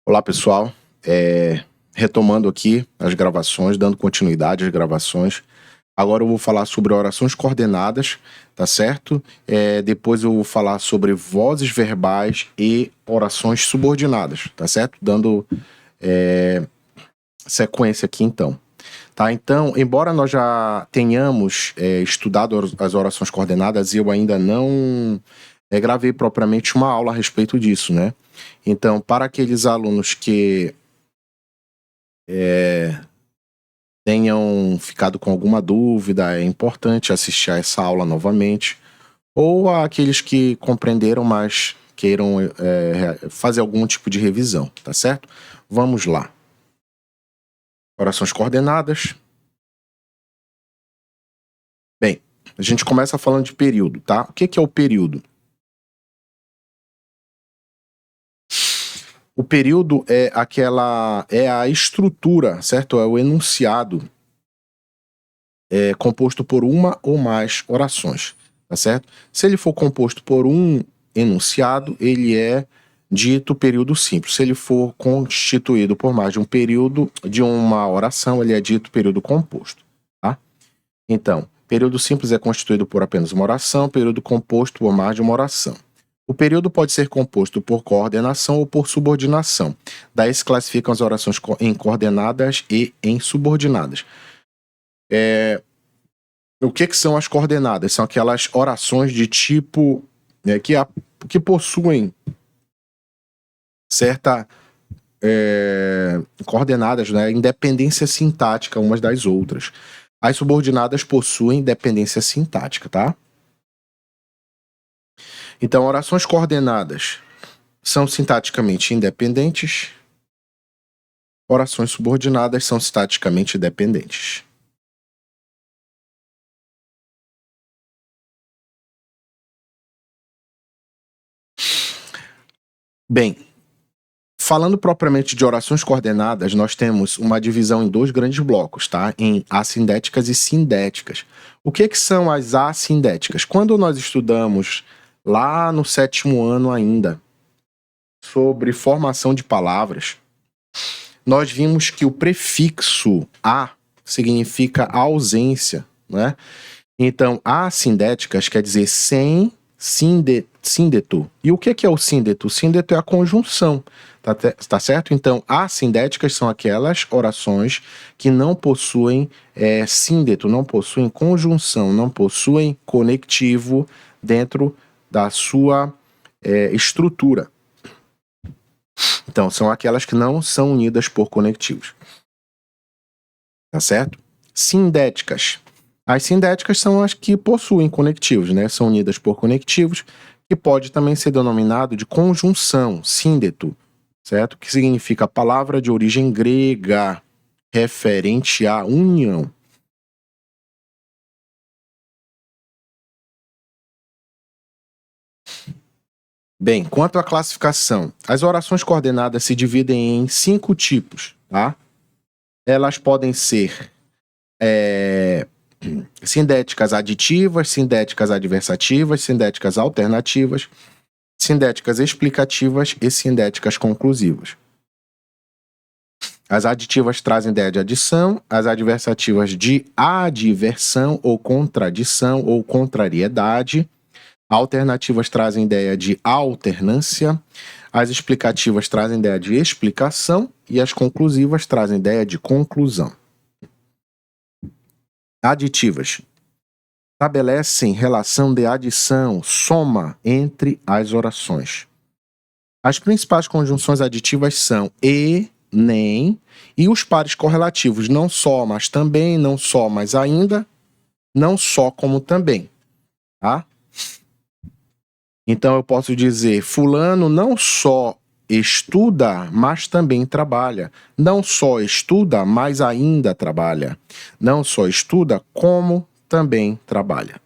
Olá, pessoal. Retomando aqui as gravações, dando continuidade às gravações. Agora eu vou falar sobre orações coordenadas, tá certo? Depois eu vou falar sobre vozes verbais e orações subordinadas, tá certo? Dando sequência aqui, então. Tá, então, embora nós já tenhamos estudado as orações coordenadas, eu ainda não gravei propriamente uma aula a respeito disso, né? Então, para aqueles alunos que tenham ficado com alguma dúvida, é importante assistir a essa aula novamente, ou aqueles que compreenderam, mas queiram fazer algum tipo de revisão, tá certo? Vamos lá. Orações coordenadas. Bem, a gente começa falando de período, tá? O que é o período? O período é a estrutura, certo? É o enunciado composto por uma ou mais orações, tá certo? Se ele for composto por um enunciado, ele é dito período simples. Se ele for constituído por mais de um período de uma oração, ele é dito período composto, tá? Então, período simples é constituído por apenas uma oração, período composto por mais de uma oração. O período pode ser composto por coordenação ou por subordinação. Daí se classificam as orações em coordenadas e em subordinadas. O que são as coordenadas? São aquelas orações de tipo que possuem certa coordenadas, né, independência sintática umas das outras. As subordinadas possuem dependência sintática, tá? Então, orações coordenadas são sintaticamente independentes. Orações subordinadas são sintaticamente dependentes. Bem, falando propriamente de orações coordenadas, nós temos uma divisão em dois grandes blocos, tá? Em assindéticas e sindéticas. O que são as assindéticas? Quando nós estudamos lá no 7º ano ainda sobre formação de palavras, nós vimos que o prefixo a significa ausência, né? Então, assindéticas quer dizer sem síndeto. E o que é o síndeto? O síndeto é a conjunção, tá certo? Então, assindéticas são aquelas orações que não possuem síndeto, não possuem conjunção, não possuem conectivo dentro da sua estrutura. Então, são aquelas que não são unidas por conectivos. Tá certo? Sindéticas. As sindéticas são as que possuem conectivos, né? São unidas por conectivos, que pode também ser denominado de conjunção, síndeto, certo? Que significa a palavra de origem grega, referente à união. Bem, quanto à classificação, as orações coordenadas se dividem em 5 tipos, tá? Elas podem ser sindéticas aditivas, sindéticas adversativas, sindéticas alternativas, sindéticas explicativas e sindéticas conclusivas. As aditivas trazem ideia de adição, as adversativas de adversão ou contradição ou contrariedade. Alternativas trazem ideia de alternância, as explicativas trazem ideia de explicação e as conclusivas trazem ideia de conclusão. Aditivas estabelecem relação de adição, soma entre as orações. As principais conjunções aditivas são e, nem, e os pares correlativos não só, mas também, não só, mas ainda, não só como também, tá? Então eu posso dizer, fulano não só estuda, mas também trabalha. Não só estuda, mas ainda trabalha. Não só estuda, como também trabalha.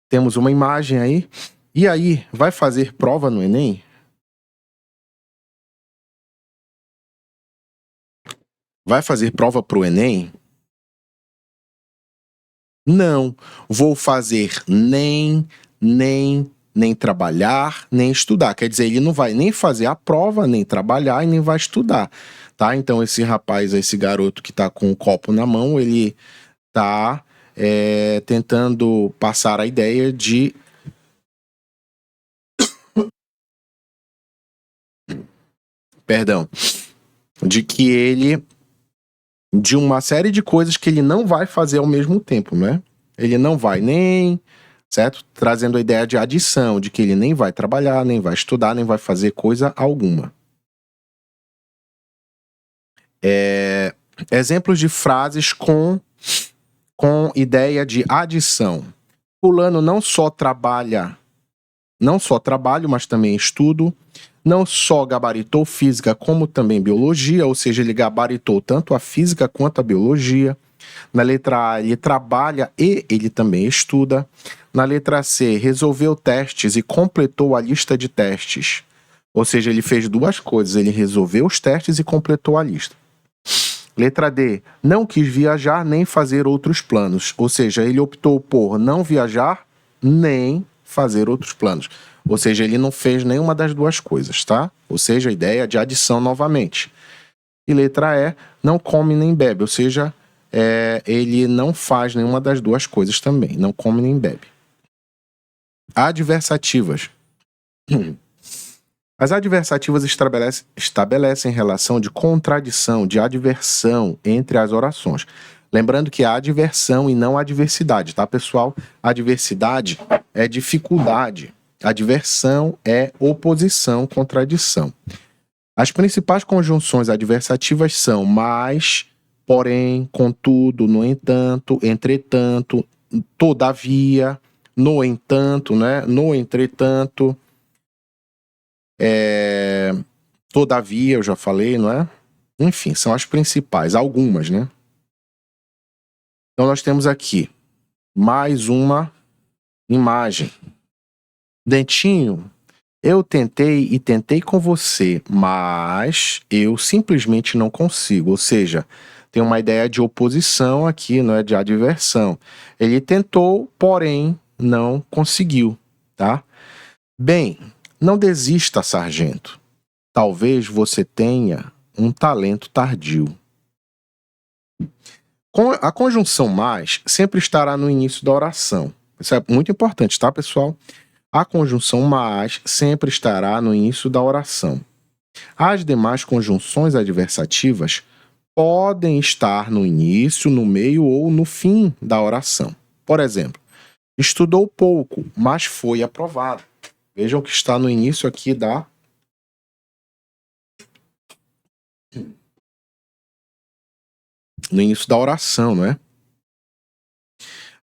Temos uma imagem aí. E aí, vai fazer prova no Enem? Vai fazer prova pro Enem? Não, vou fazer nem nem trabalhar, nem estudar. Quer dizer, ele não vai nem fazer a prova, nem trabalhar e nem vai estudar, tá? Então esse rapaz, esse garoto que tá com o copo na mão, ele tá tentando passar a ideia de de que ele, de uma série de coisas que ele não vai fazer ao mesmo tempo, né? Ele não vai nem, certo? Trazendo a ideia de adição, de que ele nem vai trabalhar, nem vai estudar, nem vai fazer coisa alguma. Exemplos de frases com ideia de adição. Fulano não só trabalho, mas também estudo. Não só gabaritou física, como também biologia, ou seja, ele gabaritou tanto a física quanto a biologia. Na letra A, ele trabalha e ele também estuda. Na letra C, resolveu testes e completou a lista de testes. Ou seja, ele fez duas coisas, ele resolveu os testes e completou a lista. Letra D, não quis viajar nem fazer outros planos. Ou seja, ele optou por não viajar nem fazer outros planos. Ou seja, ele não fez nenhuma das duas coisas, tá? Ou seja, a ideia de adição novamente. E letra E, não come nem bebe. Ou seja, ele não faz nenhuma das duas coisas também. Não come nem bebe. Adversativas. As adversativas estabelecem relação de contradição, de adversão entre as orações. Lembrando que há adversão e não adversidade, tá, pessoal? Adversidade é dificuldade. Adversão é oposição, contradição. As principais conjunções adversativas são mas, porém, contudo, no entanto, entretanto, todavia, no entanto, né? No entretanto, todavia, eu já falei, não é? Enfim, são as principais, algumas, né? Então nós temos aqui mais uma imagem. Dentinho, eu tentei e tentei com você, mas eu simplesmente não consigo. Ou seja, tem uma ideia de oposição aqui, não é? De adversão. Ele tentou, porém não conseguiu, tá? Bem, não desista, sargento. Talvez você tenha um talento tardio. A conjunção mais sempre estará no início da oração. Isso é muito importante, tá, pessoal? A conjunção mas sempre estará no início da oração. As demais conjunções adversativas podem estar no início, no meio ou no fim da oração. Por exemplo, estudou pouco, mas foi aprovado. Vejam que está no início aqui no início da oração, não é?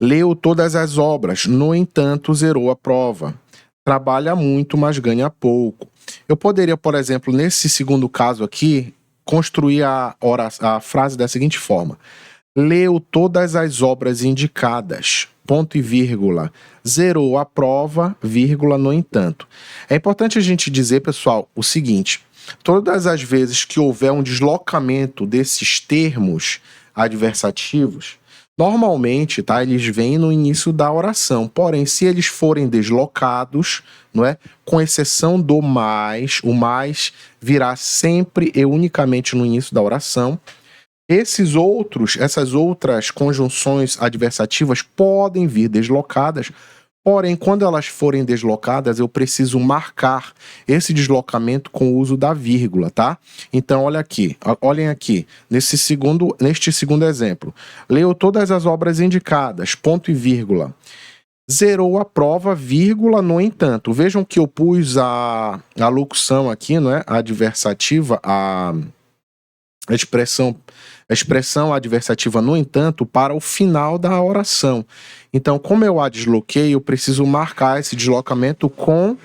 Leu todas as obras, no entanto, zerou a prova. Trabalha muito, mas ganha pouco. Eu poderia, por exemplo, nesse segundo caso aqui, construir a frase da seguinte forma: leu todas as obras indicadas, ponto e vírgula, zerou a prova, vírgula, no entanto. É importante a gente dizer, pessoal, o seguinte: todas as vezes que houver um deslocamento desses termos adversativos, normalmente, tá, eles vêm no início da oração. Porém, se eles forem deslocados, não é? Com exceção do mais, o mais virá sempre e unicamente no início da oração. Essas outras conjunções adversativas podem vir deslocadas, porém, quando elas forem deslocadas, eu preciso marcar esse deslocamento com o uso da vírgula, tá? Então, olhem aqui, neste segundo exemplo. Leu todas as obras indicadas, ponto e vírgula. Zerou a prova, vírgula, no entanto. Vejam que eu pus a locução aqui, não é? A adversativa, a expressão adversativa, no entanto, para o final da oração. Então, como eu a desloquei, eu preciso marcar esse deslocamento com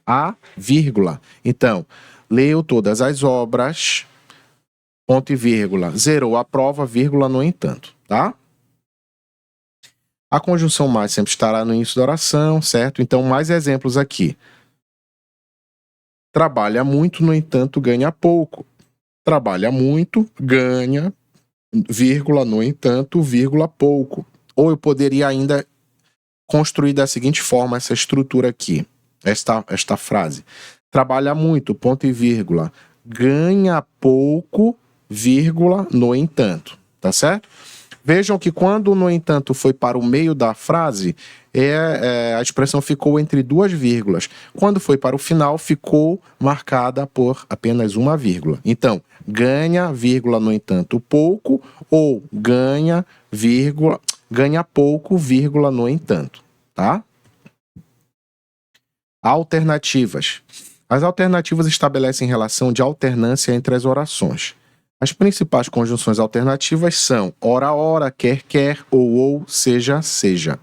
a vírgula. Então, leu todas as obras, ponto e vírgula, zerou a prova, vírgula, no entanto, tá? A conjunção mais sempre estará no início da oração, certo? Então, mais exemplos aqui. Trabalha muito, no entanto, ganha pouco. Trabalha muito, ganha, vírgula, no entanto, vírgula, pouco. Ou eu poderia ainda construir da seguinte forma essa estrutura aqui. esta frase. Trabalha muito, ponto e vírgula. Ganha pouco, vírgula, no entanto. Tá certo? Vejam que quando, no entanto, foi para o meio da frase, a expressão ficou entre duas vírgulas. Quando foi para o final, ficou marcada por apenas uma vírgula. Então, ganha, vírgula, no entanto, pouco, ou ganha, vírgula, ganha pouco, vírgula, no entanto. Tá? Alternativas. As alternativas estabelecem relação de alternância entre as orações. As principais conjunções alternativas são ora, ora, quer, quer, ou, seja, seja.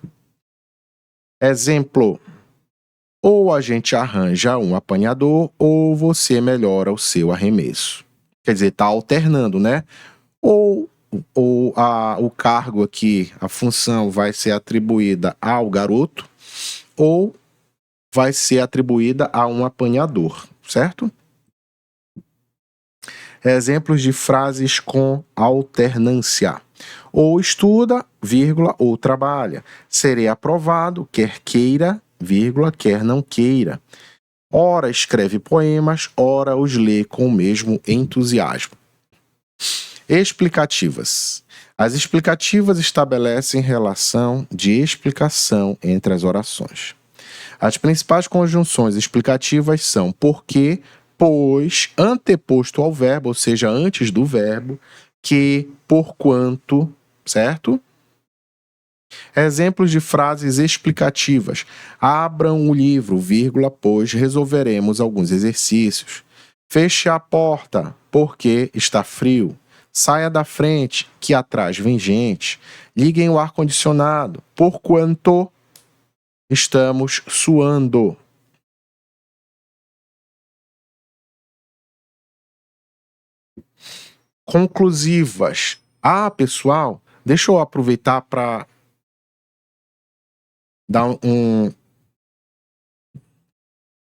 Exemplo: ou a gente arranja um apanhador, ou você melhora o seu arremesso. Quer dizer, está alternando, né? Ou o cargo aqui, a função vai ser atribuída ao garoto, ou vai ser atribuída a um apanhador, certo? Exemplos de frases com alternância. Ou estuda, vírgula, ou trabalha. Serei aprovado, quer queira, vírgula, quer não queira. Ora escreve poemas, ora os lê com o mesmo entusiasmo. Explicativas. As explicativas estabelecem relação de explicação entre as orações. As principais conjunções explicativas são porque, pois, anteposto ao verbo, ou seja, antes do verbo, que, porquanto, certo? Exemplos de frases explicativas. Abram o livro, vírgula, pois resolveremos alguns exercícios. Feche a porta, porque está frio. Saia da frente, que atrás vem gente. Liguem o ar-condicionado, porquanto estamos suando. Conclusivas. Pessoal, deixa eu aproveitar para dar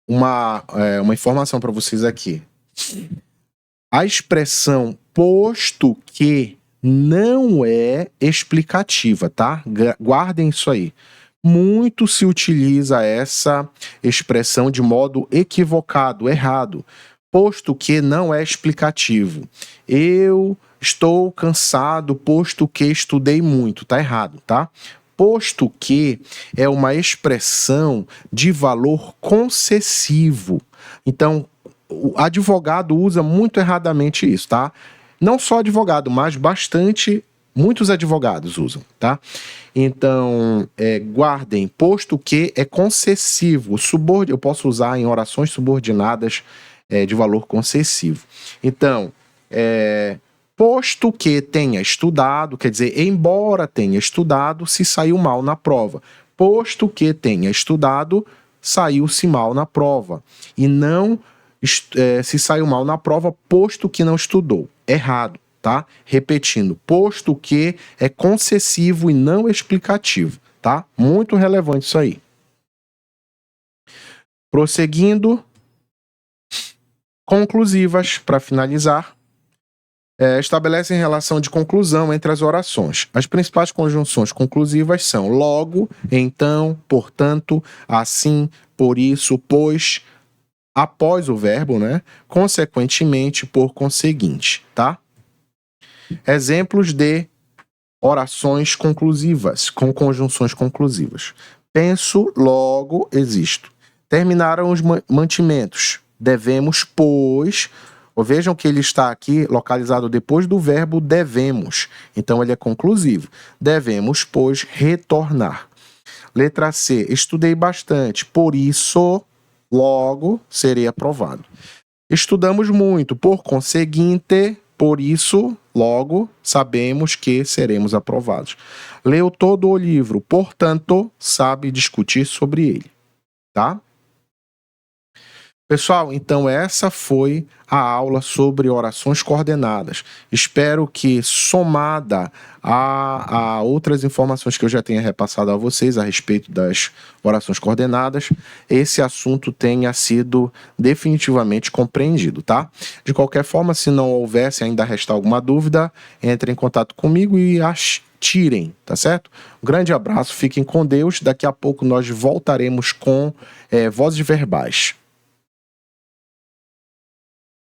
uma informação para vocês aqui. A expressão posto que não é explicativa, tá? Guardem isso aí. Muito se utiliza essa expressão de modo equivocado, errado. Posto que não é explicativo. Eu estou cansado, posto que estudei muito. Tá errado, tá? Posto que é uma expressão de valor concessivo. Então, o advogado usa muito erradamente isso, tá? Não só advogado, mas muitos advogados usam, tá? Então, guardem, posto que é concessivo. Eu posso usar em orações subordinadas de valor concessivo. Então, posto que tenha estudado, quer dizer, embora tenha estudado, se saiu mal na prova. Posto que tenha estudado, saiu-se mal na prova. E não se saiu mal na prova, posto que não estudou. Errado, tá? Repetindo, posto que é concessivo e não explicativo, tá? Muito relevante isso aí. Prosseguindo, conclusivas, para finalizar, estabelecem relação de conclusão entre as orações. As principais conjunções conclusivas são logo, então, portanto, assim, por isso, pois, após o verbo, né? Consequentemente, por conseguinte, tá? Exemplos de orações conclusivas, com conjunções conclusivas. Penso, logo, existo. Terminaram os mantimentos. Devemos, pois... Vejam que ele está aqui localizado depois do verbo devemos. Então, ele é conclusivo. Devemos, pois, retornar. Letra C. Estudei bastante, por isso, logo, serei aprovado. Estudamos muito, por conseguinte, por isso, logo, sabemos que seremos aprovados. Leu todo o livro, portanto, sabe discutir sobre ele. Tá? Pessoal, então essa foi a aula sobre orações coordenadas. Espero que, somada a outras informações que eu já tenha repassado a vocês a respeito das orações coordenadas, esse assunto tenha sido definitivamente compreendido, tá? De qualquer forma, se não houvesse ainda restar alguma dúvida, entre em contato comigo e tirem, tá certo? Um grande abraço, fiquem com Deus. Daqui a pouco nós voltaremos com vozes verbais.